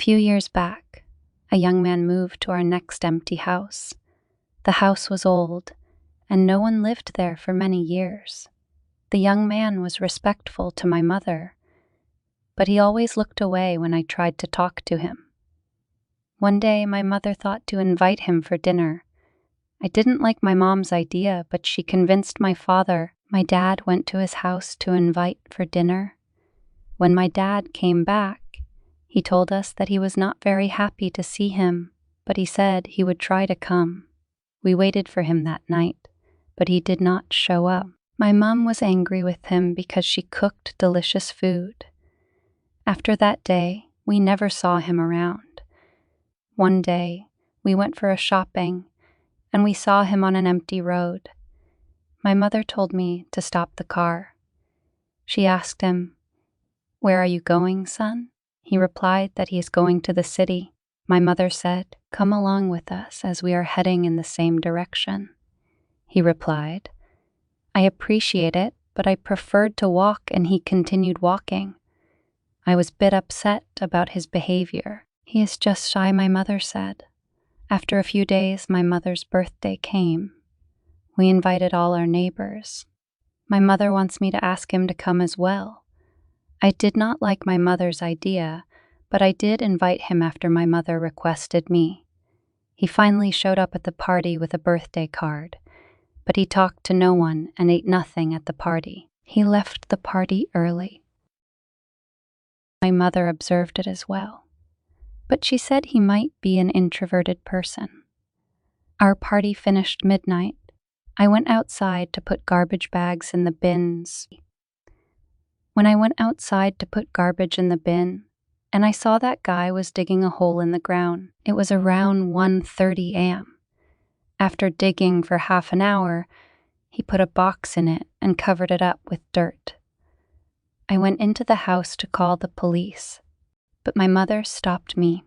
few years back, a young man moved to our next empty house. The house was old, and no one lived there for many years. The young man was respectful to my mother, but he always looked away when I tried to talk to him. One day, my mother thought to invite him for dinner. I didn't like my mom's idea, but she convinced my father. My dad went to his house to invite for dinner. When my dad came back, he told us that he was not very happy to see him, but he said he would try to come. We waited for him that night, but he did not show up. My mom was angry with him because she cooked delicious food. After that day, we never saw him around. One day, we went for a shopping, and we saw him on an empty road. My mother told me to stop the car. She asked him, "Where are you going, son?" He replied that he is going to the city. My mother said, "Come along with us as we are heading in the same direction." He replied, "I appreciate it, but I preferred to walk," and he continued walking. I was a bit upset about his behavior. "He is just shy," my mother said. After a few days, my mother's birthday came. We invited all our neighbors. My mother wants me to ask him to come as well. I did not like my mother's idea, but I did invite him after my mother requested me. He finally showed up at the party with a birthday card, but he talked to no one and ate nothing at the party. He left the party early. My mother observed it as well, but she said he might be an introverted person. Our party finished midnight. I went outside to put garbage bags in the bins. When I went outside to put garbage in the bin, and I saw that guy was digging a hole in the ground. It was around 1:30 a.m. After digging for half an hour, he put a box in it and covered it up with dirt. I went into the house to call the police, but my mother stopped me.